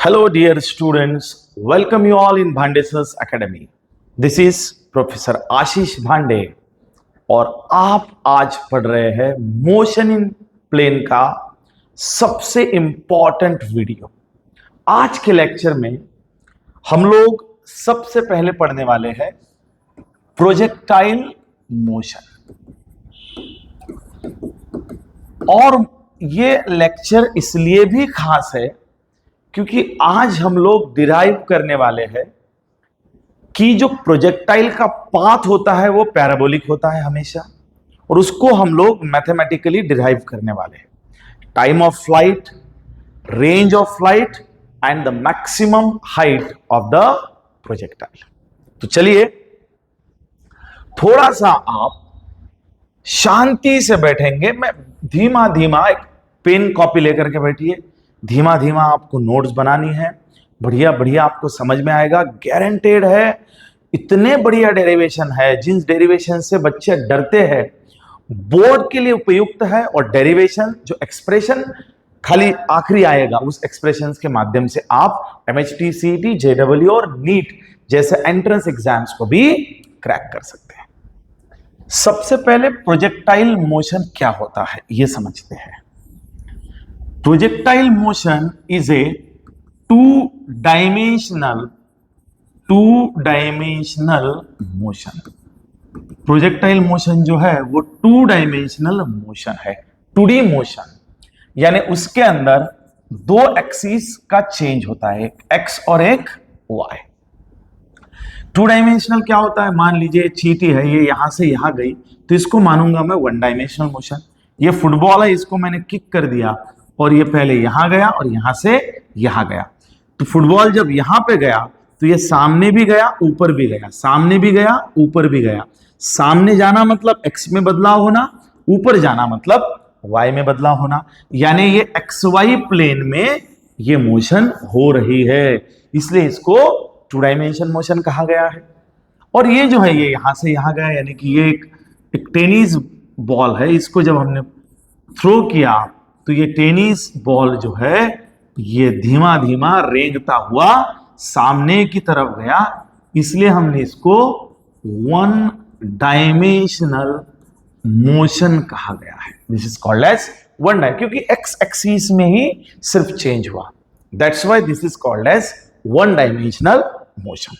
Hello, dear students. Welcome you all in Bhandesar's Academy. This is Professor आशीष भांडे और आप आज पढ़ रहे हैं मोशन इन प्लेन का सबसे इंपॉर्टेंट वीडियो। आज के लेक्चर में हम लोग सबसे पहले पढ़ने वाले हैं प्रोजेक्टाइल मोशन। और ये लेक्चर इसलिए भी खास है क्योंकि आज हम लोग डिराइव करने वाले हैं कि जो प्रोजेक्टाइल का पाथ होता है वो पैराबोलिक होता है हमेशा, और उसको हम लोग मैथमेटिकली डिराइव करने वाले हैं। Time of flight, range of flight and the maximum height of the projectile. तो चलिए थोड़ा सा आप शांति से बैठेंगे। मैं धीमा धीमा एक पेन कॉपी लेकर के बैठिए, धीमा धीमा आपको नोट्स बनानी है। बढ़िया बढ़िया आपको समझ में आएगा, गारंटेड है। इतने बढ़िया डेरिवेशन है, जिन डेरिवेशन से बच्चे डरते हैं बोर्ड के लिए उपयुक्त है। और डेरिवेशन जो एक्सप्रेशन खाली आखिरी आएगा, उस एक्सप्रेशन के माध्यम से आप MHT, CET, JEE और नीट जैसे एंट्रेंस एग्जाम्स को भी क्रैक कर सकते हैं। सबसे पहले प्रोजेक्टाइल मोशन क्या होता है यह समझते हैं। Projectile motion is a two-dimensional motion. Projectile motion जो है वो two-dimensional motion है, 2D motion, यानी उसके अंदर दो एक्सिस का चेंज होता है, एक x और एक y। टू डायमेंशनल क्या होता है? मान लीजिए चींटी है, ये यहां से यहां गई तो इसको मानूंगा मैं वन डायमेंशनल मोशन। ये फुटबॉल है, इसको मैंने किक कर दिया और ये पहले यहां गया और यहां से यहां गया। तो फुटबॉल जब यहां पे गया तो ये सामने भी गया, ऊपर भी गया, सामने भी गया, ऊपर भी गया। सामने जाना मतलब x में बदलाव होना, ऊपर जाना मतलब y में बदलाव होना, यानी ये XY प्लेन में ये मोशन हो रही है, इसलिए इसको टू डायमेंशन मोशन कहा गया है। और ये जो है ये यहां से यहां गया, यानी कि ये एक टेनिस बॉल है, इसको जब हमने थ्रो किया तो ये टेनिस बॉल जो है ये धीमा धीमा रेंगता हुआ सामने की तरफ गया, इसलिए हमने इसको वन डायमेंशनल मोशन कहा गया है। This is called as one dimensional, क्योंकि एक्स एक्सिस में ही सिर्फ चेंज हुआ, that's why this is called as one dimensional motion.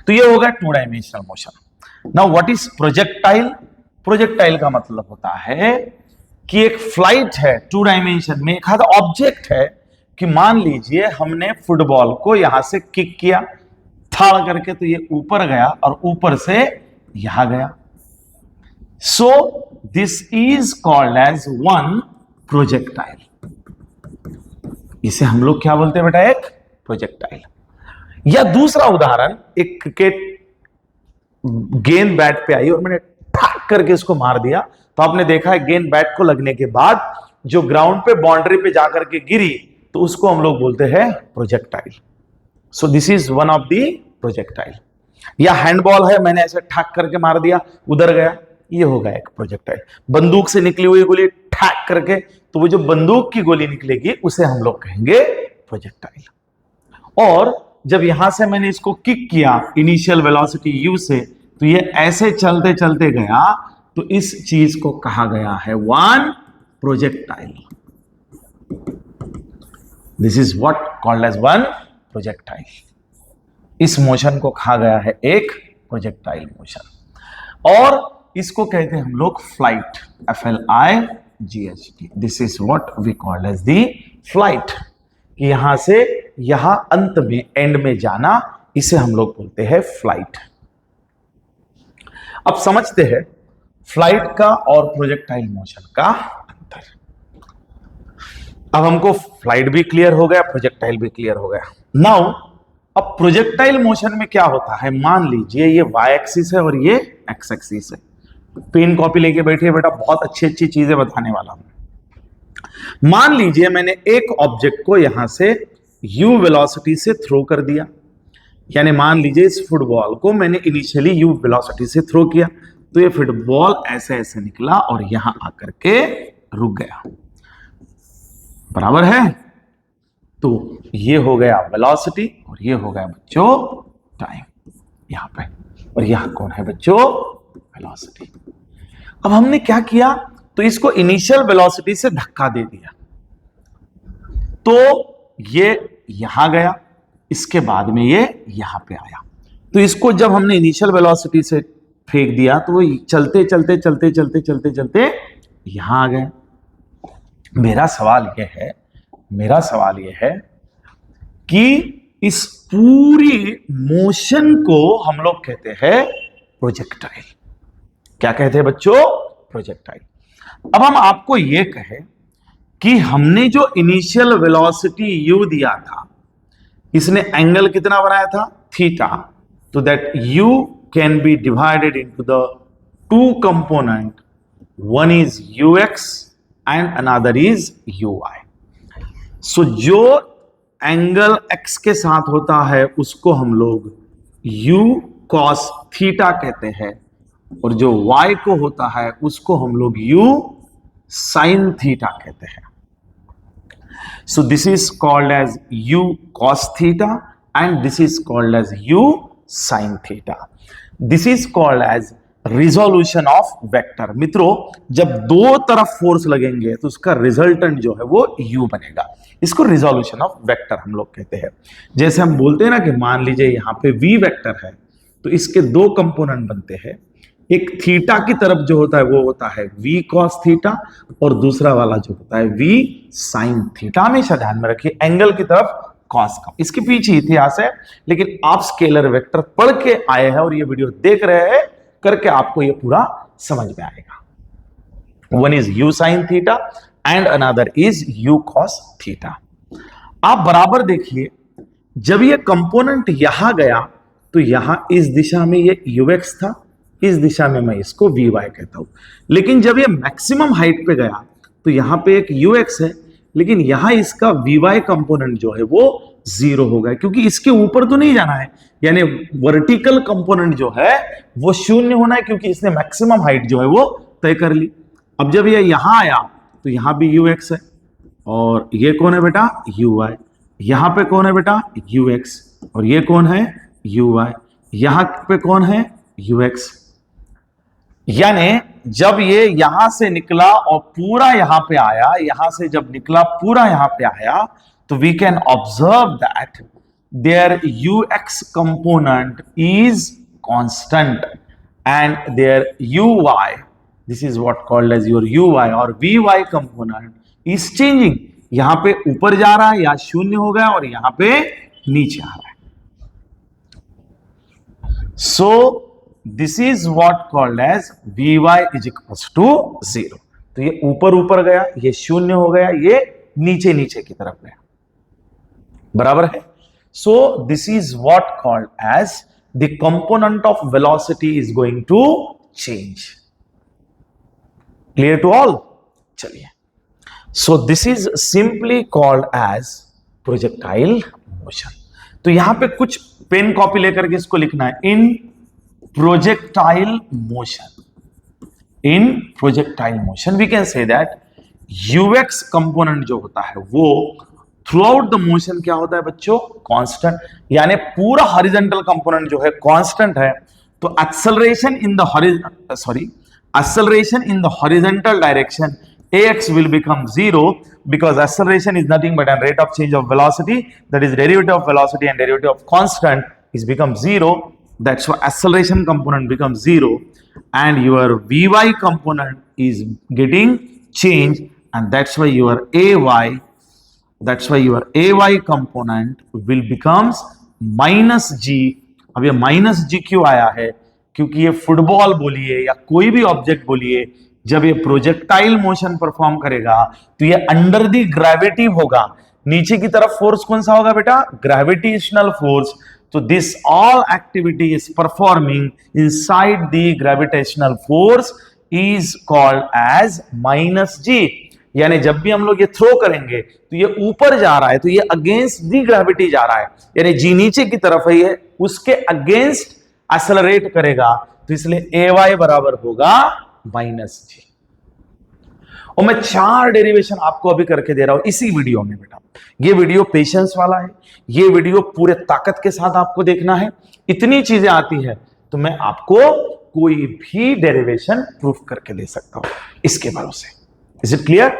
तो ये होगा two dimensional motion. Now what is projectile? Projectile का मतलब होता है कि एक फ्लाइट है टू डायमेंशन में, एक ऑब्जेक्ट है कि मान लीजिए हमने फुटबॉल को यहां से किक किया थाड़ करके, तो ये ऊपर गया और ऊपर से यहां गया। So this is called as one projectile. इसे हम लोग क्या बोलते हैं बेटा? एक प्रोजेक्टाइल। या दूसरा उदाहरण, एक क्रिकेट गेंद बैट पे आई और मैंने ठाक करके इसको मार दिया, तो आपने देखा है गेंद बैट को लगने के बाद जो ग्राउंड पे बाउंड्री पे जाकर के गिरी तो उसको हम लोग बोलते हैं projectile. So this is one of the projectile. या हैंडबॉल है, मैंने ऐसे ठाक करके मार दिया, उधर गया, ये होगा एक प्रोजेक्टाइल। बंदूक से निकली हुई गोली ठाक करके, तो वो जो बंदूक की गोली निकलेगी उसे हम लोग कहेंगे प्रोजेक्टाइल। और जब यहां से मैंने इसको किक किया इनिशियल वेलोसिटी u से, तो ये ऐसे चलते चलते गया, तो इस चीज को कहा गया है one projectile. This is what called as one projectile. इस मोशन को कहा गया है एक प्रोजेक्टाइल मोशन, और इसको कहते हैं हम लोग flight, FLIGHT। This is what we called as the flight, कि यहां से यहां अंत में, एंड में जाना, इसे हम लोग बोलते हैं फ्लाइट। अब समझते हैं फ्लाइट का और प्रोजेक्टाइल मोशन का अंतर। अब हमको फ्लाइट भी क्लियर हो गया, प्रोजेक्टाइल भी क्लियर हो गया। नाउ अब प्रोजेक्टाइल मोशन में क्या होता है? मान लीजिए ये y एक्सिस है और ये x एक्सिस है। पेन कॉपी लेके बैठिए बेटा, बहुत अच्छी अच्छी चीजें बताने वाला हूं। मान लीजिए मैंने एक ऑब्जेक्ट को यहां से u वेलोसिटी से थ्रो कर दिया, यानी मान लीजिए इस फुटबॉल को मैंने इनिशियली u वेलोसिटी से थ्रो किया, तो ये फुटबॉल ऐसे ऐसे निकला और यहां आकर के रुक गया, बराबर है। तो ये हो गया वेलोसिटी और ये हो गया बच्चों टाइम यहां पे, और यहां कौन है बच्चों वेलोसिटी। अब हमने क्या किया, तो इसको इनिशियल वेलोसिटी से धक्का दे दिया, तो ये यहां गया, इसके बाद में ये यहां पे आया। तो इसको जब हमने इनिशियल वेलोसिटी से फेंक दिया तो वो चलते चलते चलते चलते चलते चलते यहां आ गए। मेरा सवाल यह है कि इस पूरी मोशन को हम लोग कहते हैं प्रोजेक्टाइल। क्या कहते हैं बच्चों? प्रोजेक्टाइल। अब हम आपको यह कहें कि हमने जो इनिशियल वेलोसिटी u दिया था, इसने एंगल कितना बनाया था? थीटा। तो that u can be divided into the two component, one is ux and another is uy। सो जो एंगल x के साथ होता है उसको हम लोग u cos थीटा कहते हैं, और जो y को होता है उसको हम लोग u sin थीटा कहते हैं। So this is called as u cos theta and this is called as u sin theta. This is called as resolution of vector. मित्रों, जब दो तरफ फोर्स लगेंगे तो उसका रिजल्टेंट जो है वो u बनेगा। इसको रिजोल्यूशन ऑफ वेक्टर हम लोग कहते हैं। जैसे हम बोलते हैं ना कि मान लीजिए यहां पे v वेक्टर है, तो इसके दो कंपोनेंट बनते हैं। एक थीटा की तरफ जो होता है वो होता है v cos थीटा, और दूसरा वाला जो होता है v sin थीटा। हमेशा ध्यान में रखिए एंगल की तरफ cos का। इसके पीछे इतिहास है, लेकिन आप स्केलर वेक्टर पढ़ के आए हैं और ये वीडियो देख रहे हैं, करके आपको ये पूरा समझ में आएगा। One is u sin theta and another is u cos theta. आप बराबर देखिए, जब ये कंपोनेंट यहां गया तो यहां इस दिशा में ये ux था, इस दिशा में मैं इसको vy कहता हूं। लेकिन जब ये मैक्सिमम हाइट पे गया तो यहां पे एक ux है, लेकिन यहां इसका vy कंपोनेंट जो है वो 0 हो गया, क्योंकि इसके ऊपर तो नहीं जाना है, यानी वर्टिकल कंपोनेंट जो है वो 0 होना है, क्योंकि इसने मैक्सिमम हाइट जो है वो तय कर ली। अब जब ये यहां आया तो यहां भी ux है, और ये कौन है बेटा? uy। यहां पे कौन है बेटा? ux। और ये कौन है? uy। यहां पे कौन है? ux। यानी जब ये यहां से निकला और पूरा यहां पे आया, यहां से जब निकला पूरा यहां पे आया, तो we can observe that there ux component is constant and there uy, this is what called as your uy और vy कंपोनेंट इज चेंजिंग। यहां पे ऊपर जा रहा है या 0 हो गया, और यहां पे नीचे आ रहा है। So this is what called as vy is equals to 0। तो ये ऊपर ऊपर गया, ये 0 हो गया, ये नीचे नीचे की तरफ गया, बराबर है। So this is what called as the component of velocity is going to change. Clear to all? चलिए, so this is simply called as projectile motion. तो यहां पे कुछ पेन कॉपी लेकर के इसको लिखना है, in projectile motion. In projectile motion we can say that ux component जो होता है वो थ्रू आउट द मोशन क्या होता है बच्चों? कांस्टेंट। यानी पूरा हॉरिजॉन्टल कंपोनेंट जो है कांस्टेंट है, तो acceleration in the horizontal direction ax will become 0, because acceleration is nothing but a rate of change of velocity, that is derivative of velocity and derivative of constant is become 0. That's why acceleration component becomes 0 and your vy component is getting changed, and that's why your ay component will becomes minus g। अब ये minus जी क्यों आया है? क्योंकि ये football बोलिए या कोई भी ऑब्जेक्ट बोलिए, जब ये प्रोजेक्टाइल मोशन परफॉर्म करेगा तो ये अंडर दी ग्रेविटी होगा। नीचे की तरफ फोर्स कौन सा होगा बेटा? Gravitational force. तो this all activity is performing inside the gravitational force is called as minus g. यानी जब भी हम लोग ये थ्रो करेंगे तो ये ऊपर जा रहा है, तो ये अगेंस्ट दी ग्रेविटी जा रहा है, यानी जी नीचे की तरफ है, ये उसके अगेंस्ट एक्सेलरेट करेगा, तो इसलिए ay बराबर होगा माइनस जी। और मैं 4 डेरिवेशन आपको अभी करके दे रहा हूं इसी वीडियो में बेटा। ये वीडियो पेशेंस वाला है, ये वीडियो पूरे ताकत के साथ आपको देखना है। इतनी चीजें आती है तो मैं आपको कोई भी डेरिवेशन प्रूफ करके दे सकता हूं इसके भरोसे। Is it clear?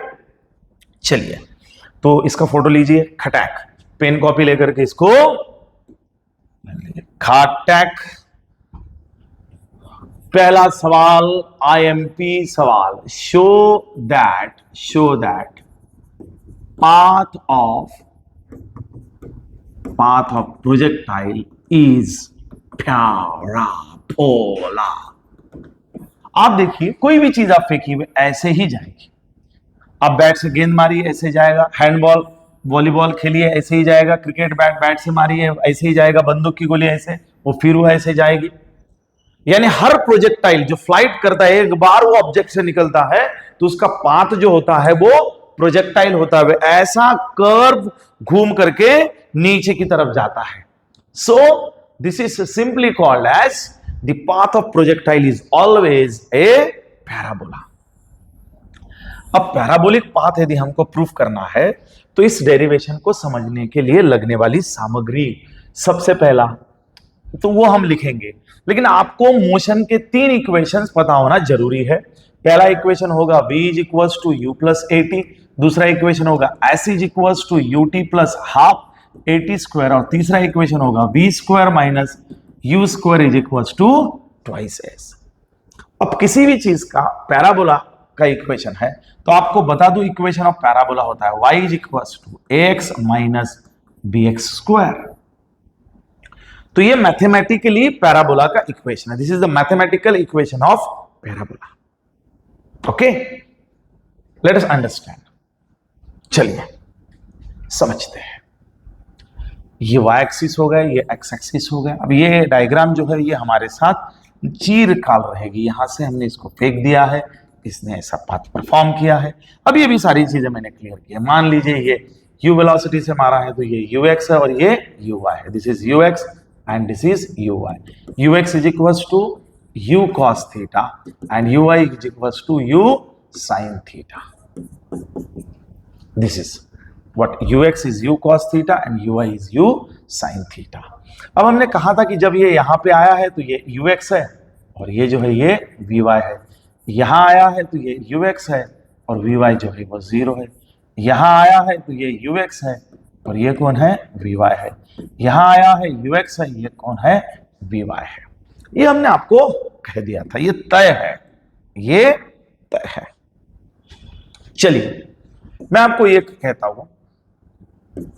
चलिए, तो इसका फोटो लीजिए, खटैक, पेन कॉपी लेकर के इसको खटैक। पहला सवाल आईएमपी सवाल, show that path of projectile is parabola। आप देखिए, कोई भी चीज आप फेंकी हुई ऐसे ही जाएगी। आप बैट से गेंद मारिए ऐसे जाएगा, हैंडबॉल वॉलीबॉल खेलिए ऐसे ही जाएगा, क्रिकेट बैट से मारिए ऐसे ही जाएगा, बंदूक की गोली ऐसे, वो फिर वो ऐसे जाएगी। यानी हर प्रोजेक्टाइल जो फ्लाइट करता है, एक बार वो ऑब्जेक्ट से निकलता है तो उसका पाथ जो होता है वो प्रोजेक्टाइल होता है, ऐसा कर्व घूम करके नीचे की तरफ जाता है। So this is simply called as the path of projectile is always a parabola. अब पैराबोलिक पाथ यदि हमको प्रूफ करना है तो इस डेरिवेशन को समझने के लिए लगने वाली सामग्री, सबसे पहला तो वो हम लिखेंगे, लेकिन आपको मोशन के 3 इक्वेशंस पता होना जरूरी है। पहला इक्वेशन होगा v is equals to u plus a t, दूसरा इक्वेशन होगा s is equals to u t plus half a t square, और तीसरा इक्वेशन होगा v square minus u square is equals to twice s. अब किसी भी चीज का पैराबोला का इक्वेशन है तो आपको बता दूं इक्वेशन ऑफ पैराबोला होता है y is equals to ax minus bx square. तो ये मैथमेटिकली पैराबोला का इक्वेशन है। This is the mathematical equation of parabola. Okay, let us understand. चलिए समझते हैं। ये y एक्सिस हो गया, ये x एक्सिस हो गया। अब ये डायग्राम जो है ये हमारे साथ चीरकाल रहेगी। यहां से हमने इसको फेंक दिया है, इसने ऐसा पाथ परफॉर्म किया है। अब ये भी सारी चीजें मैंने क्लियर की है। मान लीजिए ये u वेलोसिटी से मारा है तो ये ux है और ये uy है। This is ux and this is uy. ux is equals to u cos theta and uy is equals to u sin theta. This is what ux is u cos theta and uy is u sin theta. अब हमने कहा था कि जब ये यहां पे आया है तो ये ux है और ये जो है ये vy है। यहां आया है तो ये ux है और vy जो है वो 0 है। यहां आया है तो ये ux है और ये कौन है? vy है। यहां आया है ux है, ये कौन है? vy है। ये हमने आपको कह दिया था, ये तय है, ये तय है। चलिए मैं आपको ये कहता हूं,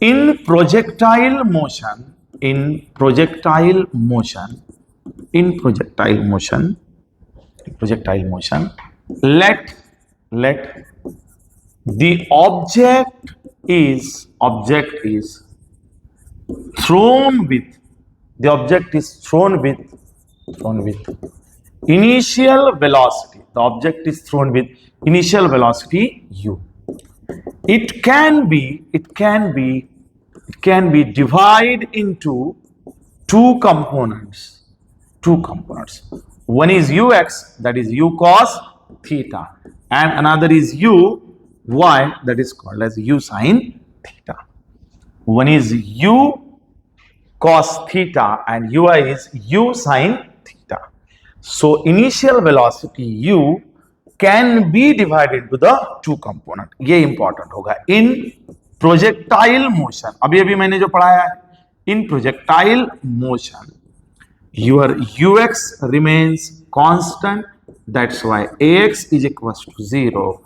in projectile motion let the object is thrown with initial velocity. The object is thrown with initial velocity u. It can be divided into two components. One is ux, that is u cos theta, and another is uy, that is called as u sin theta. One is u cos theta and ui is u sin theta. So initial velocity u can be divided into the two component. ये important होगा। In projectile motion, अभी मैंने जो पढ़ाया है, in projectile motion your ux remains constant, that's why ax is equals to 0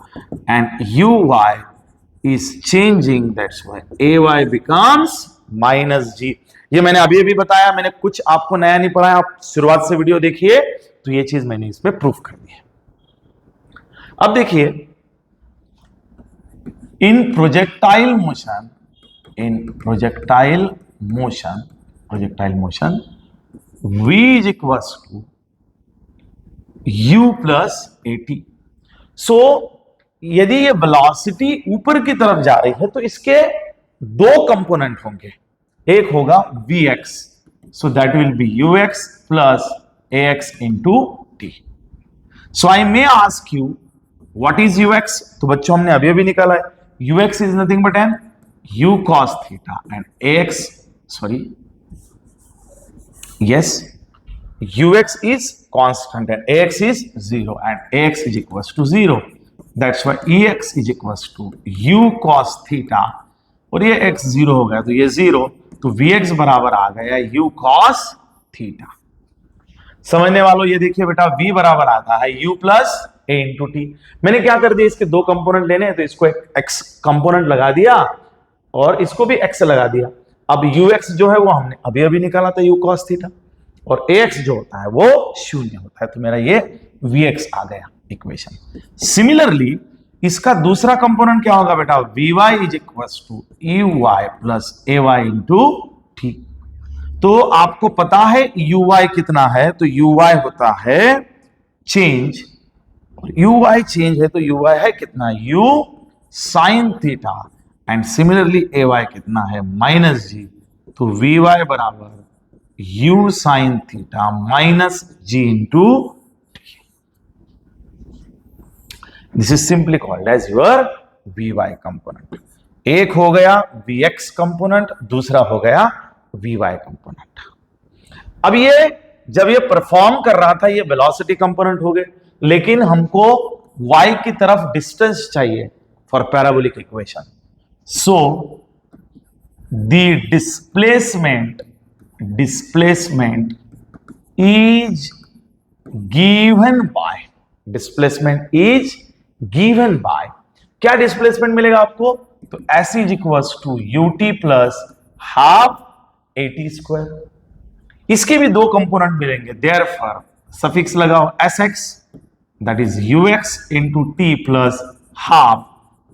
and uy is changing, that's why ay becomes minus g. ये मैंने अभी बताया, मैंने कुछ आपको नया नहीं पढ़ाया। आप शुरुआत से वीडियो देखिए तो ये चीज मैंने इसमें प्रूफ कर दी है। अब देखिए, in projectile motion v is equals to u plus at. So यदि ये वेलोसिटी ऊपर की तरफ जा रही है तो इसके दो कंपोनेंट होंगे, एक होगा vx, so that will be ux plus ax into t. So I may ask you what is u x? तो बच्चों हमने अभी अभी निकाला है, u x is nothing but an u cos theta and a x, sorry yes, ux is constant and ax is 0 and ax is equals to 0. That's why ex is equals to u cos theta और ये x 0 हो गया तो ये 0, तो vx बराबर आ गया u cos theta. समझने वालों ये देखिए बेटा v बराबर आता है u plus a into T. मैंने क्या कर दिया, इसके दो कंपोनेंट लेने हैं तो इसको एक x कंपोनेंट लगा दिया और इसको भी x लगा दिया. अब ux जो है वो हमने अभी अभी निकाला था u cos थीटा और ax जो होता है वो शून्य होता है, तो मेरा ये vx आ गया इक्वेशन. सिमिलरली इसका दूसरा कंपोनेंट क्या होगा बेटा, vy is equals to uy plus ay into t. तो आपको पता है uy कितना है, तो uy होता है चेंज, uy चेंज है तो uy है कितना, u sine theta and similarly ay कितना है माइनस जी. तो vy बराबर u sine theta minus g into t. This is simply called as your vy component. एक हो गया vx कंपोनेंट, दूसरा हो गया vy कंपोनेंट. अब ये जब ये परफॉर्म कर रहा था ये वेलोसिटी कंपोनेंट हो गए, लेकिन हमको y की तरफ डिस्टेंस चाहिए for parabolic equation. So the displacement is given by क्या डिस्प्लेसमेंट मिलेगा आपको, तो s is equals to ut plus half at square. इसके भी दो कंपोनेंट मिलेंगे, देयरफॉर सफिक्स लगाओ sx that is ux into t plus half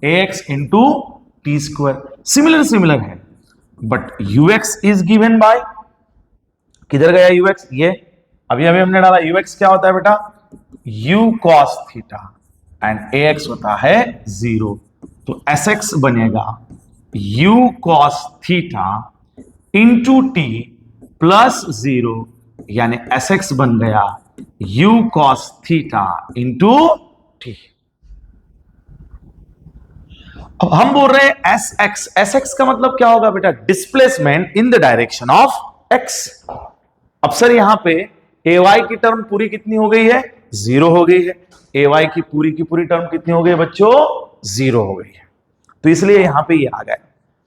ax into t square. Similar है but ux is given by, किधर गया ux, ये अभी हमने डाला. ux क्या होता है बेटा, u cos theta and ax होता है 0, तो sx बनेगा u cos theta into t plus 0, यानी sx बन गया u cos theta into T. अब हम बोल रहे हैं sx का मतलब क्या होगा बेटा, displacement in the direction of x. अब सर यहां पे ay की टर्म पूरी कितनी हो गई है, 0 हो गई है. ay की पूरी टर्म कितनी हो गई बच्चों, 0 हो गई है, तो इसलिए यहां पे ये आ गया.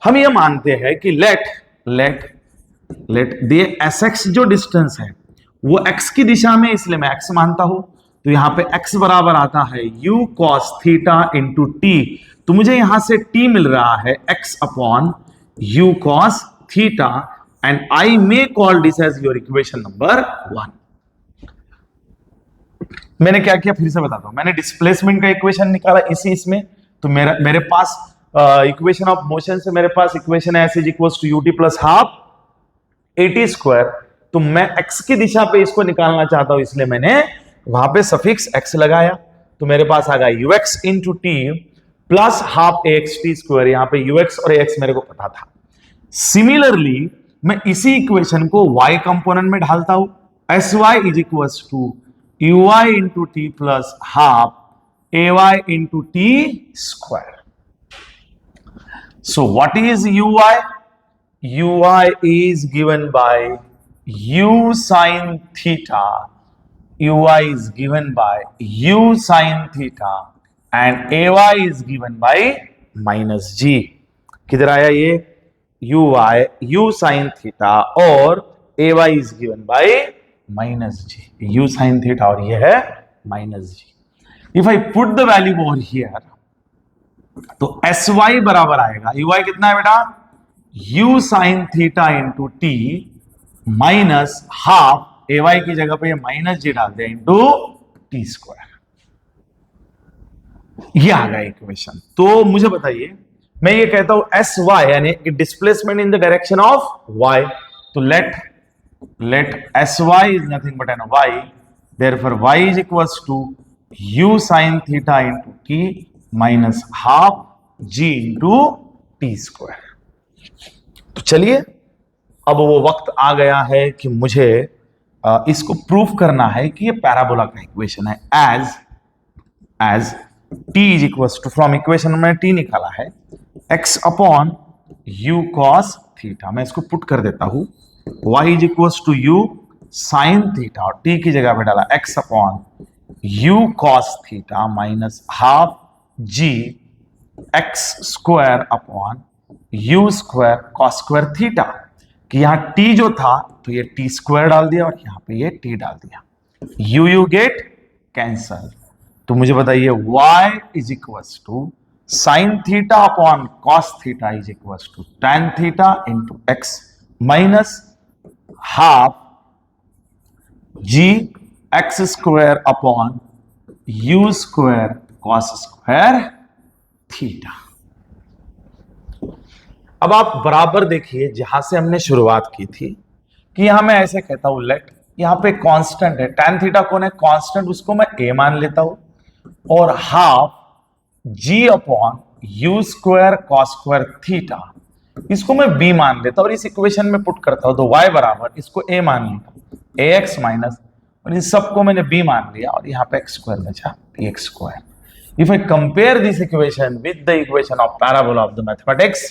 हम ये मानते हैं कि लेट दे sx जो डिस्टेंस है वो x की दिशा में, इसलिए मैं x मानता हूं. तो यहां पे x बराबर आता है u cos theta into t. तो मुझे यहां से t मिल रहा है x upon u cos theta and I may call this as your equation number 1. मैंने क्या किया फिर से बताता हूं. मैंने डिस्प्लेसमेंट का इक्वेशन निकाला इसमें, तो मेरे पास इक्वेशन ऑफ मोशन से मेरे पास इक्वेशन है s is equals to ut plus half at square. तो मैं x की दिशा पे इसको निकालना चाहता हूं, इसलिए मैंने वहां पे सफिक्स x लगाया. तो मेरे पास आ गया ux into t plus half ax t square. यहां पे ux और ax मेरे को पता था. सिमिलरली मैं इसी इक्वेशन को y कंपोनेंट में ढालता हूं. sy is equals to uy into t plus half ay into t square. So what is uy? uy is given by u sin theta. uy is given by u sin theta and ay is given by minus g. किधर आया ये uy, u sin theta और ay is given by minus g. u sin theta और ये है minus g. If I put the value over here, तो sy बराबर आएगा, uy कितना है बेटा, u sin theta into T minus half ay की जगह पे माइनस जी डाल दे इंटू टी स्क्वायर. ये आ गया इक्वेशन. तो मुझे बताइए, मैं ये कहता हूं sy यानी displacement in the direction of y. तो let sy is nothing but an y, therefore y is equals to u sin theta into t minus half g into t square. तो चलिए अब वो वक्त आ गया है कि मुझे इसको प्रूफ करना है कि ये पैराबोला का इक्वेशन है. As t is equal to, from equation में t निकाला है, x upon u cos theta. मैं इसको पुट कर देता हूं, y is equal to u sine theta, और t की जगह पे डाला x upon u cos theta minus half g x square upon u square cos square theta. कि यहां t जो था तो ये t स्क्वायर डाल दिया और यहां पे ये t डाल दिया, u गेट कैंसल। तो मुझे बताइए y is equal to sine theta upon cos theta is equal to tan theta into x minus half g x square upon u square cos square theta. अब आप बराबर देखिए जहां से हमने शुरुआत की थी कि यहां मैं ऐसे कहता हूं लेट, यहां पे कांस्टेंट है tan थीटा कौन है, कांस्टेंट, उसको मैं a मान लेता हूं, और half g upon u square cos square theta इसको मैं b मान लेता हूं और इस इक्वेशन में पुट करता हूं, तो y बराबर इसको a मान लेता हूं, ax माइनस, और इन सबको मैंने b मान लिया और यहां पे x स्क्वायर बचा, x square. If I compare this equation with the equation of parabola of the mathematics,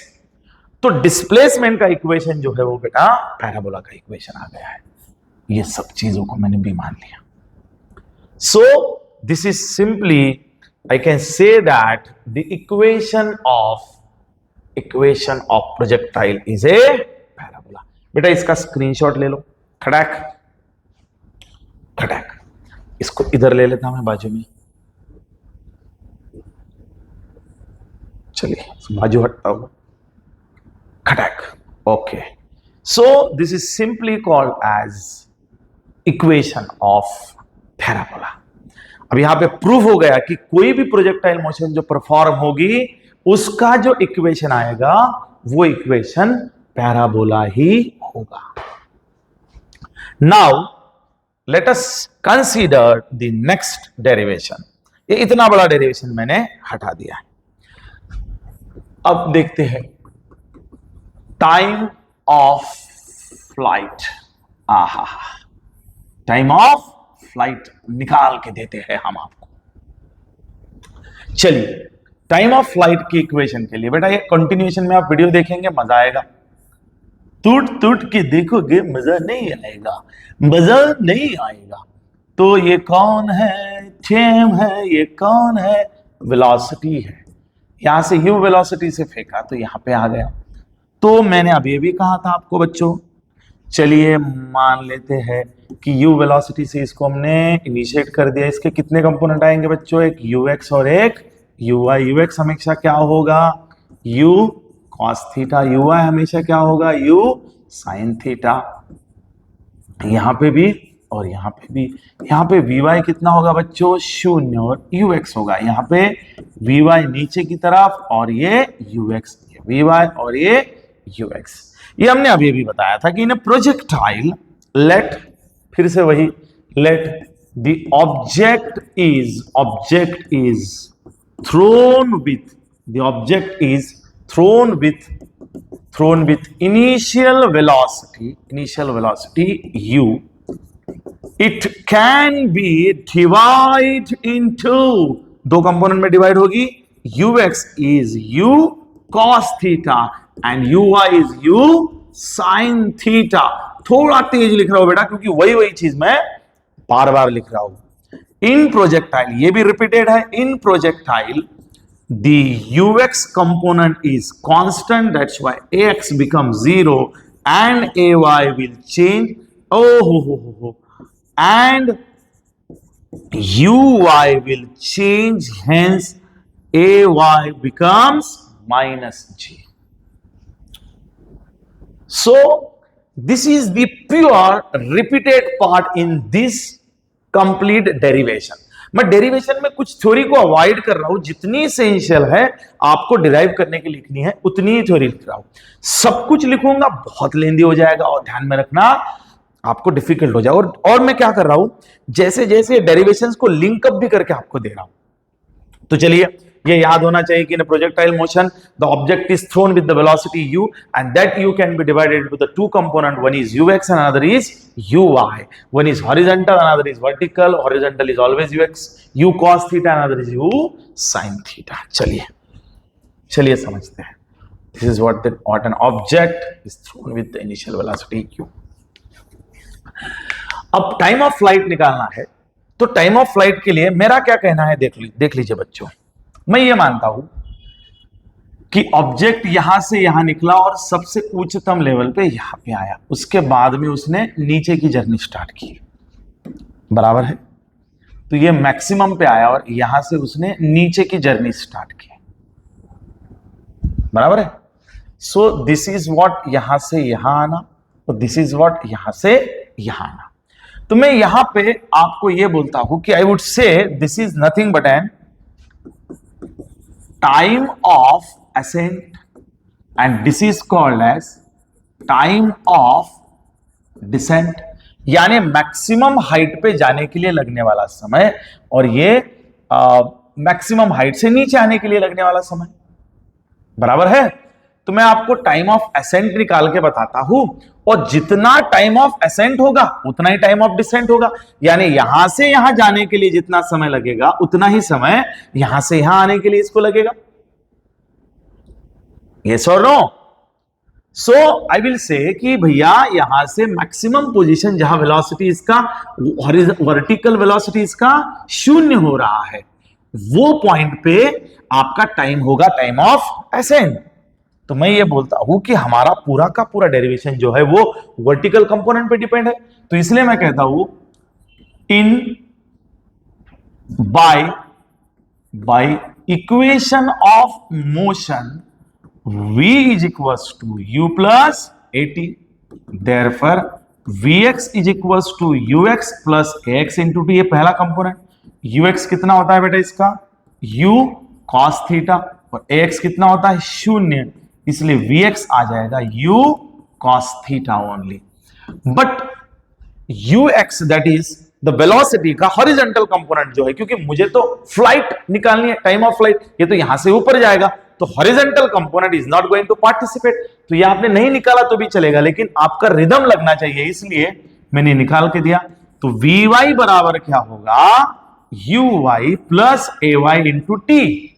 तो डिस्प्लेसमेंट का इक्वेशन जो है वो बेटा पैराबोला का इक्वेशन आ गया है। ये सब चीजों को मैंने b मान लिया। सो this is simply, I can say that the equation of projectile is a parabola। बेटा इसका स्क्रीनशॉट ले लो, खड़ाक खड़ाक, इसको इधर ले लेता हूं मैं बाजू में, चलिए बाजू हटता हूं, खड़ाक। Okay, so this is simply called as equation of parabola. अब यहां पे प्रूफ हो गया कि कोई भी प्रोजेक्टाइल मोशन जो परफॉर्म होगी उसका जो इक्वेशन आएगा वो इक्वेशन पैराबोला ही होगा। Now let us consider the next derivation. ये इतना बड़ा डेरिवेशन मैंने हटा दिया है। अब देखते हैं टाइम ऑफ फ्लाइट। आहा, टाइम ऑफ फ्लाइट निकाल के देते हैं हम आपको। चलिए टाइम ऑफ फ्लाइट की इक्वेशन के लिए बेटा ये कंटिन्यूएशन में आप वीडियो देखेंगे, मजा आएगा। टूट टूट के देखोगे मजा नहीं आएगा, मजा नहीं आएगा। तो ये कौन है, टाइम है, ये कौन है, वेलोसिटी है। यहां से यू वेलोसिटी से फेंका तो यहां पे आ गया। तो मैंने अभी भी कहा था आपको बच्चों, चलिए मान लेते हैं कि u वेलोसिटी से इसको हमने इनिशिएट कर दिया। इसके कितने कंपोनेंट आएंगे बच्चों, एक ux और एक uy। ux हमेशा क्या होगा, u cos थीटा, uy हमेशा क्या होगा, u sin थीटा। यहां पे भी और यहां पे भी। यहां पे vy कितना होगा बच्चों, 0, और ux होगा यहां पे vy नीचे की तरफ और ये ux, vy और ये ux। ये हमने अभी भी बताया था कि इन प्रोजेक्टाइल लेट, फिर से वही, let the object is throne with initial velocity u। It can be divide into, दो कंपोनेंट में डिवाइड होगी। ux is u cos theta and uy is u sin theta. थोड़ा तेज लिख रहा हूं बेटा क्योंकि वही चीज मैं बार बार लिख रहा हूं। इन प्रोजेक्टाइल, ये भी रिपीटेड है, in projectile the ux component is constant, that's why ax becomes 0 and ay will change, and uy will change, hence ay becomes minus g. So this is the pure repeated part in this complete derivation। मैं derivation में कुछ theory को avoid कर रहा हूं, जितनी essential है आपको डिराइव करने के लिए लिखनी है उतनी ही थ्योरी लिख रहा हूं। सब कुछ लिखूंगा बहुत लेंदी हो जाएगा और ध्यान में रखना आपको डिफिकल्ट हो जाएगा। और मैं क्या कर रहा हूं, जैसे जैसे डेरिवेशंस को लिंकअप भी करके आपको दे रहा हूं। तो चलिए ये याद होना चाहिए कि in projectile motion the object is thrown with the velocity u and that u can be divided into the two component, one is ux and another is uy. One is horizontal, another is vertical. Horizontal is always ux, u cos theta, another is u sin theta. चलिए समझते हैं. This is what an object is thrown with the initial velocity u. अब time of flight निकालना है, तो time of flight के लिए मेरा क्या कहना है देख लीजिए बच्चों. मैं ये मानता हूं कि ऑब्जेक्ट यहां से यहां निकला और सबसे उच्चतम लेवल पे यहां पे आया, उसके बाद में उसने नीचे की जर्नी स्टार्ट की, बराबर है. तो ये मैक्सिमम पे आया और यहां से उसने नीचे की जर्नी स्टार्ट की, बराबर है. सो दिस इज व्हाट यहां से यहां आना और दिस इज व्हाट यहां से यहां आना. तो मैं यहां पे आपको यह बोलता हूं कि I would say this is nothing but an time of ascent and this is called as time of descent, यानी मैक्सिमम हाइट पे जाने के लिए लगने वाला समय और ये मैक्सिमम हाइट से नीचे आने के लिए लगने वाला समय, बराबर है. तो मैं आपको टाइम ऑफ असेंट निकाल के बताता हूं और जितना टाइम ऑफ असेंट होगा उतना ही टाइम ऑफ डिसेंट होगा, यानी यहां से यहां जाने के लिए जितना समय लगेगा उतना ही समय यहां से यहां आने के लिए इसको लगेगा. Yes or no? So I will say कि भैया यहां से मैक्सिमम पोजीशन जहां वेलोसिटी इसका वर्टिकल वेलोसिटी इसका 0 हो रहा है, वो पॉइंट पे आपका टाइम होगा टाइम ऑफ असेंट. तो मैं ये बोलता हूं कि हमारा पूरा का पूरा डेरिवेशन जो है वो वर्टिकल कंपोनेंट पे डिपेंड है. तो इसलिए मैं कहता हूं in by equation of motion v is equals to u plus at. Therefore vx is equals to ux plus ax into t. ये पहला कंपोनेंट. ux कितना होता है बेटा इसका u cos थीटा और ax कितना होता है 0, इसलिए vx आ जाएगा u cos theta only. But ux that is the velocity का हॉरिजॉन्टल कंपोनेंट जो है, क्योंकि मुझे तो फ्लाइट निकालनी है, टाइम ऑफ फ्लाइट, ये तो यहां से ऊपर जाएगा, तो horizontal component is not going to participate. तो ये आपने नहीं निकाला तो भी चलेगा, लेकिन आपका रिदम लगना चाहिए, इसलिए मैंने निकाल के दिया. तो vy बराबर क्या होगा uy plus ay into T.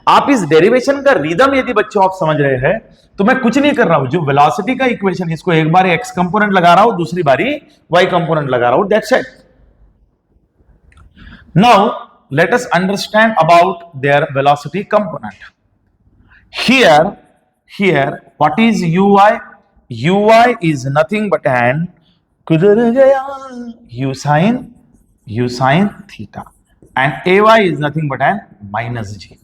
आप इस डेरिवेशन का रिदम यदि बच्चों आप समझ रहे हैं तो मैं कुछ नहीं कर रहा हूं, जो वेलोसिटी का इक्वेशन इसको एक बार x कंपोनेंट लगा रहा हूं, दूसरी बारी y कंपोनेंट लगा रहा हूं, that's it. Now let us understand about their velocity component. Here what is uy? Uy is nothing but an u sin theta and ay is nothing but an minus g.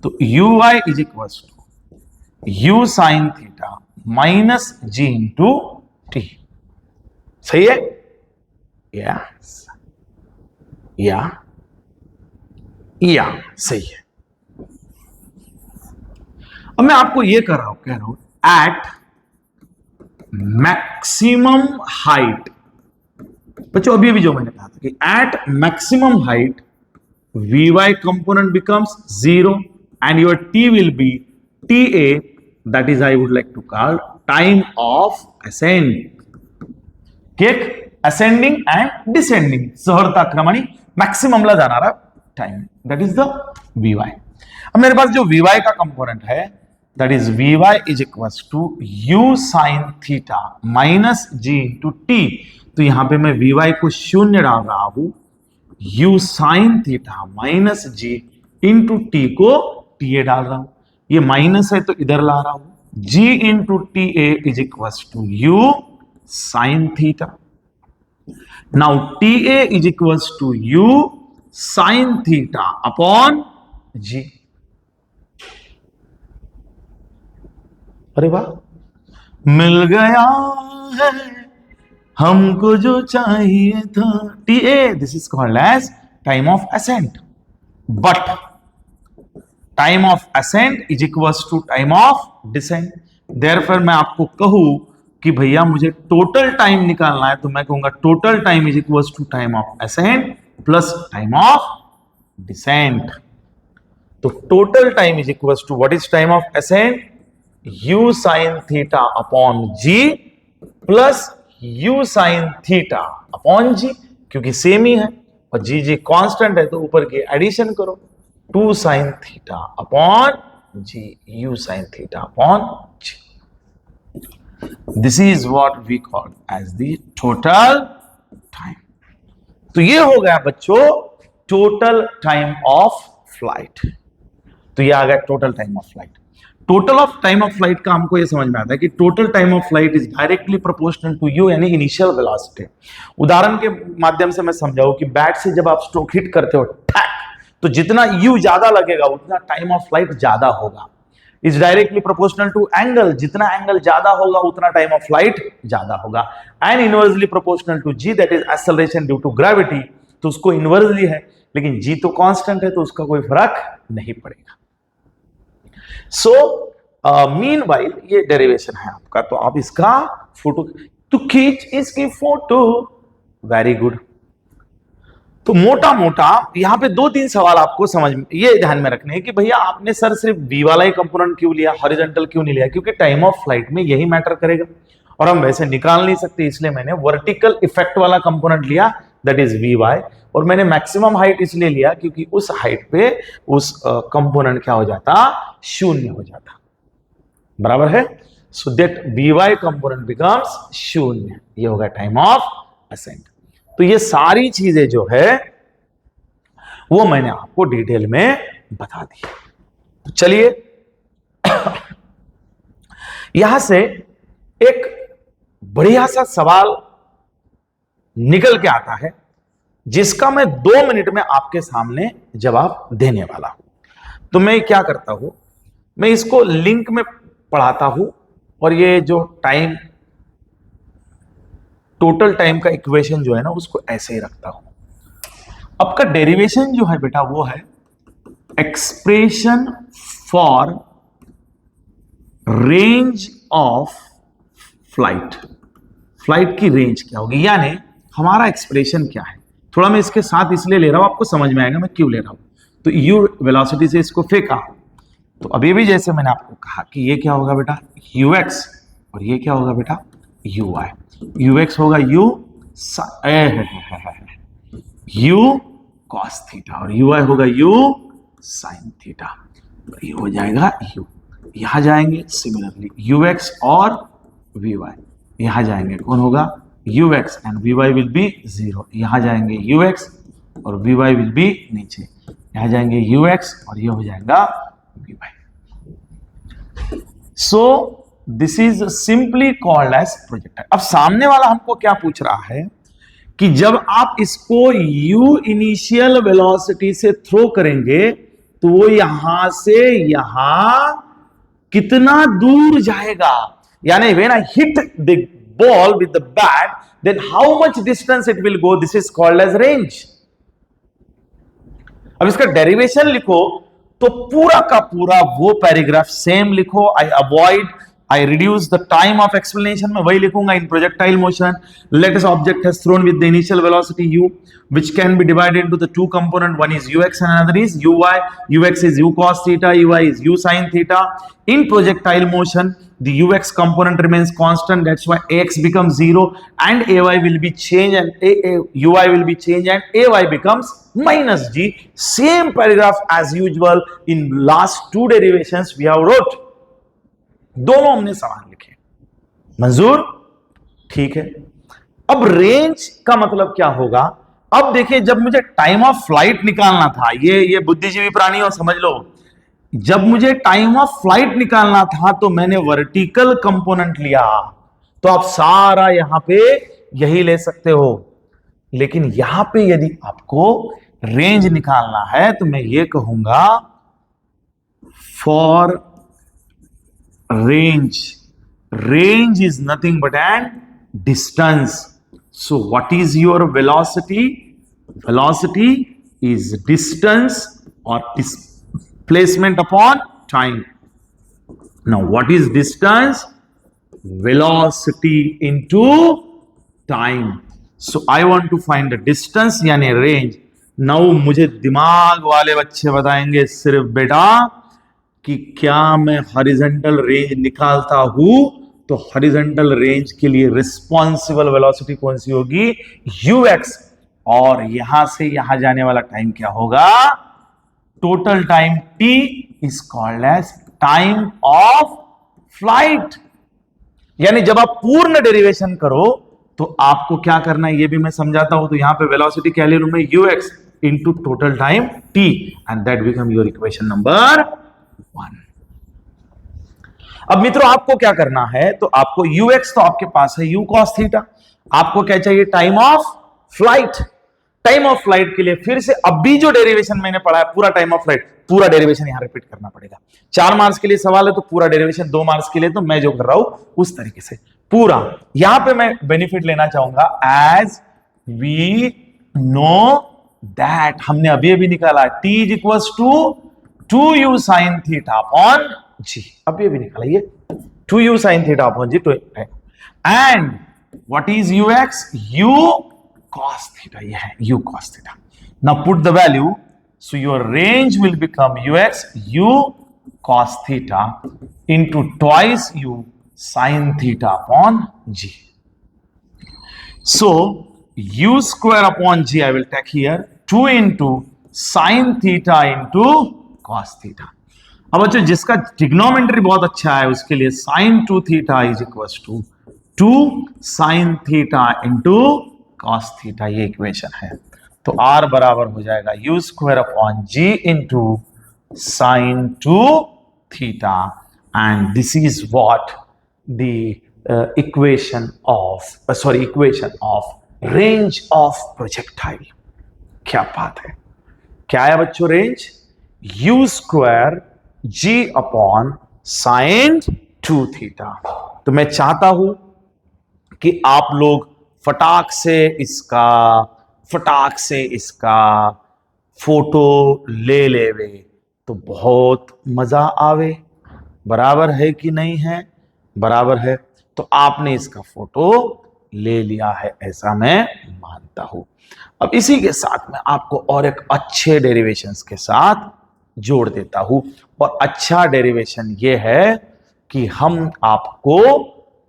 तो uy is equals to u sin theta minus g into t. सही है? Yes. Yeah. या सही है. अब मैं आपको ये कह रहा हूं एट मैक्सिमम हाइट. बच्चों अभी भी जो मैंने कहा था कि at maximum height vy component becomes 0 and your t will be ta, that is I would like to call time of ascent. ठीक, ascending and descending सहर्ताक्रमणी मैक्सिमम ला जाणारा time, that is the vy. अब मेरे पास जो vy का component है that is vy is equals to u sin theta minus g into t. तो यहां पे मैं vy को 0 डाल रहा हूं, u sin theta minus g into T को TA डाल रहा हूं, ये माइनस है तो इधर ला रहा हूं, g into TA is equals to u sin theta. Now TA is equals to u sin theta upon g. अरे वाह, मिल गया है हमको जो चाहिए था. TA, this is called as time of ascent. But time of ascent is equals to time of descent. Therefore मैं आपको कहूं कि भैया मुझे टोटल टाइम निकालना है, तो मैं कहूंगा total time is equals to time of ascent plus time of descent. तो total time is equal to what is time of ascent, u sine theta upon g plus u sine theta upon g, क्योंकि same ही है और जी constant है तो ऊपर की addition करो, 2 sine theta upon g, u sine theta upon g. This is what we call as the total time. तो ये हो गया बच्चों टोटल टाइम ऑफ फ्लाइट. तो ये आ गया total time of flight. Total of time of flight का हमको ये समझ में आता है कि total time of flight is directly proportional to u, यानी इनिशियल वेलोसिटी. उदाहरण के माध्यम से मैं समझाऊं कि बैट से जब आप स्ट्रोक हिट करते हो ठैक, तो जितना यू ज्यादा लगेगा उतना टाइम ऑफ फ्लाइट ज्यादा होगा. Is directly proportional to angle, जितना एंगल ज्यादा होगा उतना टाइम ऑफ फ्लाइट ज्यादा होगा. And inversely proportional to g, that is acceleration due to gravity, तो उसको इनवर्सली है, लेकिन जी तो कांस्टेंट है तो उसका कोई फर्क नहीं पड़ेगा. सो मीनवाइल ये डेरिवेशन है आपका, तो आप इसका फोटो तो खींच इसकी फोटो. Very good. तो मोटा मोटा यहां पे 2-3 सवाल आपको समझ में ये ध्यान में रखने हैं कि भैया आपने सर सिर्फ v वाला ही कंपोनेंट क्यों लिया, हॉरिजॉन्टल क्यों नहीं लिया, क्योंकि टाइम ऑफ फ्लाइट में यही मैटर करेगा और हम वैसे निकाल नहीं सकते, इसलिए मैंने वर्टिकल इफेक्ट वाला कंपोनेंट लिया, दैट इज vy. और मैंने मैक्सिमम हाइट इसलिए लिया क्योंकि उस हाइट पे उस कंपोनेंट क्या हो जाता, शून्य हो जाता. बराबर है. So that vy component becomes शून्य. ये होगा टाइम ऑफ असेंट. तो ये सारी चीजें जो है वो मैंने आपको डिटेल में बता दी. तो चलिए यहां से एक बढ़िया सा सवाल निकल के आता है जिसका मैं 2 मिनट में आपके सामने जवाब देने वाला हूं. तो मैं क्या करता हूं, मैं इसको लिंक में पढ़ाता हूं और ये जो टाइम टोटल टाइम का इक्वेशन जो है ना उसको ऐसे ही रखता हूं. आपका डेरिवेशन जो है बेटा वो है expression for range of flight. Flight की रेंज क्या होगी, यानी हमारा एक्सप्रेशन क्या है. थोड़ा मैं इसके साथ इसलिए ले रहा हूं, आपको समझ में आएगा मैं क्यों ले रहा हूं. तो u वेलोसिटी से इसको फेंका, तो अभी भी जैसे मैंने आपको कहा कि ये क्या होगा बेटा ux और ये क्या होगा बेटा uy. ux होगा u cos थीटा और uy होगा u sin थीटा. ये हो जाएगा u. यहां जाएंगे सिमिलरली ux और vy, यहां जाएंगे कौन होगा ux and vy will be 0. यहां जाएंगे ux और vy विल बी नीचे, यहां जाएंगे ux और ये हो जाएगा vy. So this is simply called as projectile. अब सामने वाला हमको क्या पूछ रहा है कि जब आप इसको u इनिशियल वेलोसिटी से थ्रो करेंगे तो वो यहां से यहां कितना दूर जाएगा, यानी when I hit the ball with the bat then how much distance it will go, this is called as range. अब इसका डेरिवेशन लिखो तो पूरा का पूरा वो पैराग्राफ सेम लिखो. I reduce the time of explanation में वही लिखूंगा. in projectile motion lattice object has thrown with the initial velocity u which can be divided into the two component, one is ux and another is uy. ux is u cos theta, uy is u sin theta. In projectile motion the ux component remains constant, that's why ax becomes 0 and ay will be changed and uy will be changed and ay becomes minus g. Same paragraph as usual in last two derivations we have wrote. दोनों हमने समान लिखे. मंजूर? ठीक है. अब range का मतलब क्या होगा. अब देखिए जब मुझे टाइम ऑफ फ्लाइट निकालना था, ये बुद्धिजीवी प्राणी और समझ लो, जब मुझे टाइम ऑफ फ्लाइट निकालना था तो मैंने वर्टिकल कंपोनेंट लिया. तो आप सारा यहां पे यही ले सकते हो, लेकिन यहां पे यदि आपको रेंज निकालना है तो मैं ये कहूंगा for range is nothing but an distance. So what is your velocity? Velocity is distance or displacement upon time. Now what is distance? Velocity into time. So I want to find the distance yani range. Now मुझे दिमाग वाले बच्चे बताएंगे सिर्फ बेटा कि क्या मैं हॉरिजॉन्टल रेंज निकालता हूं तो हॉरिजॉन्टल रेंज के लिए रिस्पॉन्सिबल वेलोसिटी कौन सी होगी, यूएक्स, और यहां से यहां जाने वाला टाइम क्या होगा, total time t is called as time of flight. यानी जब आप पूर्ण डेरिवेशन करो तो आपको क्या करना है ये भी मैं समझाता हूं। तो यहां पे वेलोसिटी क्या ले लूं मैं, UX into total time T, and that become your equation number 1। अब मित्रों आपको क्या करना है, तो आपको यूएक्स तो आपके पास है यू कॉस थीटा, आपको क्या चाहिए, time of flight. Time of flight के लिए फिर से अभी जो डेरिवेशन मैंने पढ़ा है पूरा टाइम ऑफ फ्लाइट, पूरा डेरिवेशन यहां रिपीट करना पड़ेगा। 4 मार्क्स के लिए सवाल है तो पूरा डेरिवेशन, 2 मार्क्स के लिए तो मैं जो कर रहा हूं उस तरीके से पूरा। यहां पे मैं बेनिफिट लेना चाहूंगा, एज वी नो दैट हमने अभी अभी निकाला t is equal to 2u sin theta upon g, अभी अभी निकाला ये 2u sin theta upon g, and what is ux, u cos theta, ये है u cos theta। now put the value, so your range will become ux u cos theta into twice u sin theta upon g, so u square upon g I will take here 2 into sin theta into cos theta। अब बच्चों जिसका trigonometry बहुत अच्छा है उसके लिए sin 2 theta is equal to 2 sin theta into cos theta, ये equation है। तो R बराबर हो जाएगा u square upon g into sin 2 theta, and this is what the equation of range of projectile. क्या बात है, क्या है बच्चों range, u square g upon sine 2 theta. तो मैं चाहता हूं कि आप लोग फटाक से इसका फोटो ले लेवे तो बहुत मजा आवे। बराबर है कि नहीं है, बराबर है, तो आपने इसका फोटो ले लिया है ऐसा मैं मानता हूं। अब इसी के साथ मैं आपको और एक अच्छे डेरिवेशंस के साथ जोड़ देता हूं, और अच्छा डेरिवेशन यह है कि हम आपको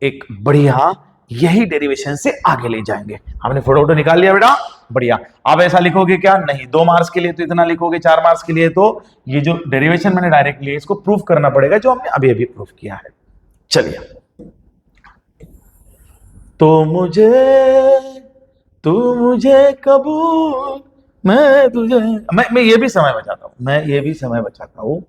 एक बढ़िया यही डेरिवेशन से आगे ले जाएंगे। हमने फोटो निकाल लिया बेटा, बढ़िया। आप ऐसा लिखोगे क्या, नहीं, 2 मार्क्स के लिए तो इतना लिखोगे, 4 मार्क्स के लिए तो ये जो डेरिवेशन मैंने डायरेक्ट लिया इसको प्रूफ करना पड़ेगा जो हमने अभी अभी प्रूफ किया है। चलिए, तो मुझे कबूल, मैं तुझे, मैं ये भी समय बचाता हूं,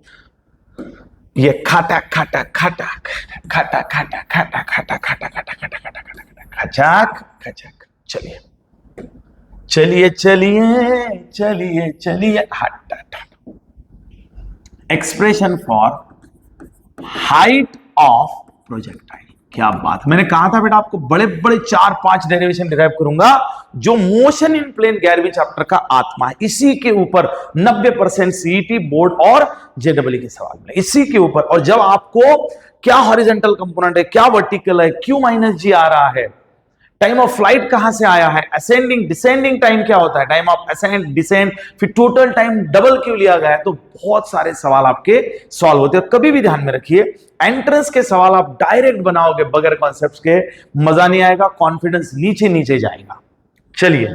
ये खाटा खाटा खाटा खाटा खाटा खाटा खाटा खाटा खाटा खाटा खाटा खाटा खचाक खचाक। चलिए चलिए चलिए चलिए चलिए, expression for height of projectile. क्या बात, मैंने कहा था बेटा आपको बड़े बड़े 4-5 डेरिवेशन डिराइव करूंगा जो मोशन इन प्लेन 11वीं चैप्टर का आत्मा है। इसी के ऊपर 90% सीईटी बोर्ड और जेडब्ल्यू के सवाल में इसी के ऊपर। और जब आपको क्या हॉरिजॉन्टल कंपोनेंट है, क्या वर्टिकल है, क्यू माइनस जी आ रहा है, टाइम ऑफ फ्लाइट कहां से आया है, असेंडिंग डिसेंडिंग टाइम क्या होता है, टाइम ऑफ असेंड डिसेंड, फिर टोटल टाइम डबल क्यों लिया गया है, तो बहुत सारे सवाल आपके सॉल्व होते हैं। कभी भी ध्यान में रखिए, एंट्रेंस के सवाल आप डायरेक्ट बनाओगे बगैर कॉन्सेप्ट्स के, मजा नहीं आएगा, कॉन्फिडेंस नीचे नीचे जाएगा। चलिए,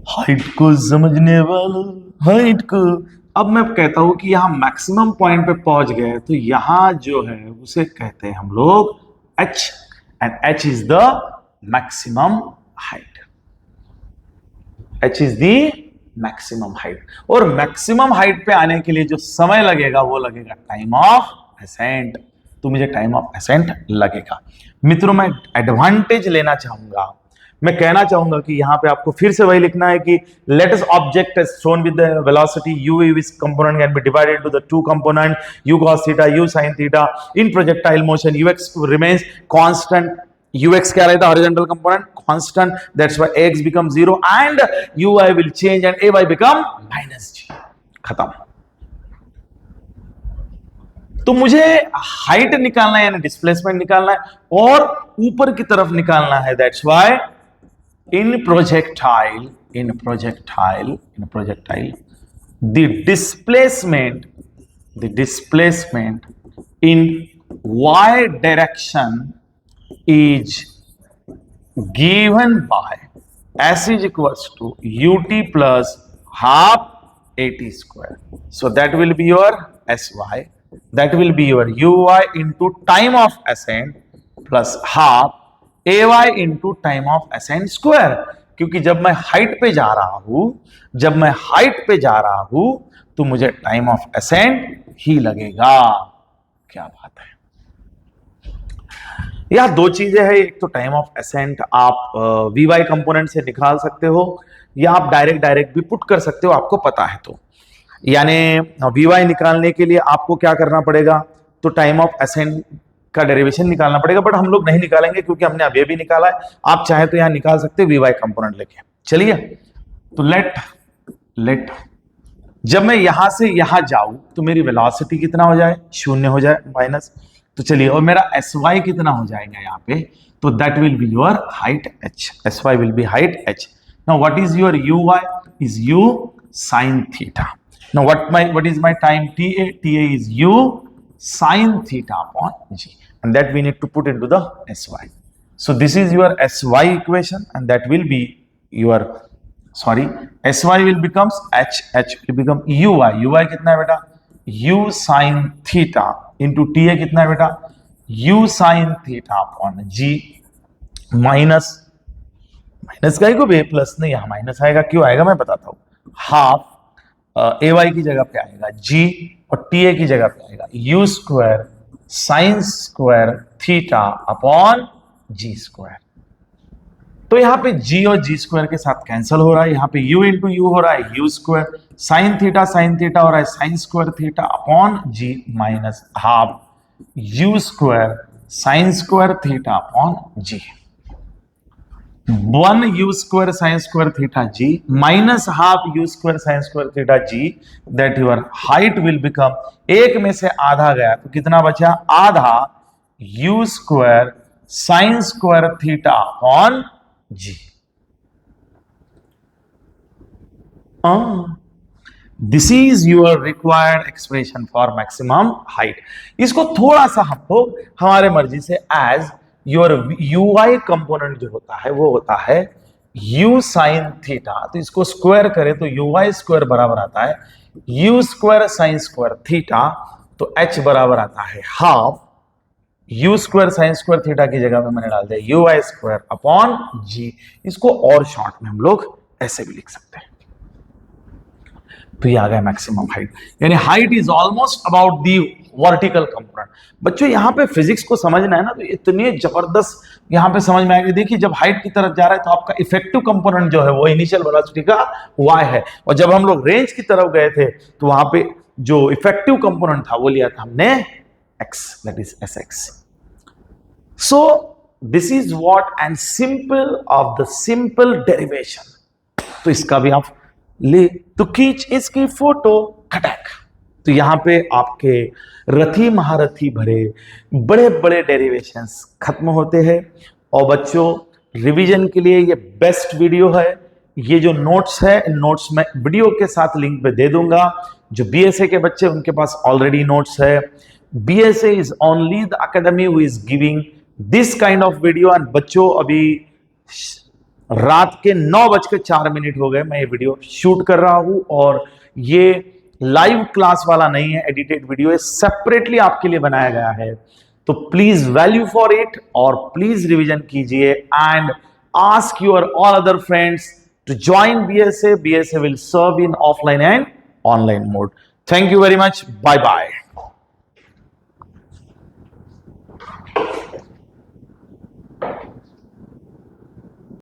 हाइट को समझने वालों, हाइट को, अब मैं कहता हूं कि यहां मैक्सिमम पॉइंट पे पहुंच गए तो यहां जो है उसे कहते हैं हम लोग h, and h is the maximum height, h is the maximum height। और मैक्सिमम हाइट पे आने के लिए जो समय लगेगा वो लगेगा टाइम ऑफ असेंट, तो मुझे टाइम ऑफ असेंट लगेगा। मित्रों, मैं एडवांटेज लेना चाहूंगा, मैं कहना चाहूंगा कि यहां पे आपको फिर से वही लिखना है कि let us object as shown with the velocity u which component can be divided into the two component u cos theta u sin theta in projectile motion ux remains constant, ux क्या रहता है, horizontal component constant, that's why ax becomes 0 and ui will change and ay become minus g। खत्म। तो मुझे height निकालना है यानी displacement निकालना है और ऊपर की तरफ निकालना है, that's why in projectile, the displacement in y direction is given by s is equals to ut plus half at square. So that will be your sy, that will be your uy into time of ascent plus half ay into time of ascent square. क्योंकि जब मैं height पे जा रहा हूं तो मुझे time of ascent ही लगेगा। क्या बात है। यह दो चीजें हैं, एक तो टाइम ऑफ असेंट आप वी कंपोनेंट से निकाल सकते हो या आप डायरेक्ट भी पुट कर सकते हो, आपको पता है तो। यानी वी निकालने के लिए आपको क्या करना पड़ेगा, तो टाइम ऑफ असेंट का डेरिवेशन निकालना पड़ेगा, बट हम लोग नहीं निकालेंगे क्योंकि हमने अभी भी निकाला है। आप चाहे तो यहां निकाल सकते हो वी कंपोनेंट लेके। चलिए तो लेट जब मैं यहां से यहां जाऊं तो मेरी वेलोसिटी कितना हो जाए, 0 हो जाए माइनस। तो चलिए, और मेरा sy कितना हो जाएगा यहाँ पे, तो that will be your height h, sy will be height h। Now what is your uy is u sin theta. Now what is my time ta is u sin theta upon g, and that we need to put into the sy. So this is your sy equation, and that will be your sy will becomes h will become uy कितना है बेटा, u sin theta into ta कितना है बेटा, u sin theta upon g minus का ही को बे plus नहीं, यहां माइनस आएगा, क्यों आएगा मैं बताता हूं। हाफ ay की जगह पे आएगा g और ta की जगह पे आएगा u square sine square theta upon g square. तो यहां पे g और g स्क्वायर के साथ कैंसिल हो रहा है, यहां पे u इंटू यू हो रहा है u स्क्वायर, साइन थीटा हो रहा है sine square theta upon g minus half u square sine square theta upon g। 1 u square sine square theta g minus half u square sine square theta g, that your height will become, एक में से आधा गया तो कितना बचा, आधा u square sine square theta upon g। This is your required expression for maximum height. इसको थोड़ा सा हम लोग हमारे मर्जी से एज योर ui कंपोनेंट जो होता है वो होता है u साइन थीटा, तो इसको स्क्वायर करें तो ui स्क्वायर बराबर आता है u square sine square theta, तो h बराबर आता है half u square sine square theta की जगह में मैंने डाल दिया ui स्क्वायर अपॉन g। इसको और शॉर्ट में हम लोग ऐसे भी लिख सकते हैं। तो ये आ गया मैक्सिमम हाइट, यानी height is almost about the vertical component. बच्चों यहाँ पे फिजिक्स को समझना है ना, तो इतनी जबरदस्त यहाँ पे समझ में आएगी। देखिए जब हाइट की तरफ जा रहा है तो आपका इफेक्टिव कंपोनेंट जो है वो इनिशियल वेलोसिटी का y है, और जब हम लोग रेंज की तरफ गए थे तो वहां पे जो इफेक्टिव कंपोनेंट था वो लिया था हमने x, that is sx। So this is what and simple of the simple derivation. तो इसका भी आप ले तो खींच इसकी फोटो खटक। तो यहां पे आपके रथी महारथी भरे बड़े बड़े डेरिवेशंस खत्म होते हैं। और बच्चों रिवीजन के लिए ये बेस्ट वीडियो है। ये जो नोट्स है, इन नोट्स में वीडियो के साथ लिंक पे दे दूंगा। जो बीएसए के बच्चे उनके पास ऑलरेडी नोट्स है। BSA is only the academy who is giving this kind of video. And बच्चों अभी रात के 9:04 हो गए, मैं ये वीडियो शूट कर रहा हूं, और ये लाइव क्लास वाला नहीं है, एडिटेड वीडियो है, सेपरेटली आपके लिए बनाया गया है। तो प्लीज वैल्यू फॉर इट और प्लीज रिवीजन कीजिए and ask your all other friends to join BSA. BSA will serve in offline and online mode. Thank you very much, bye bye.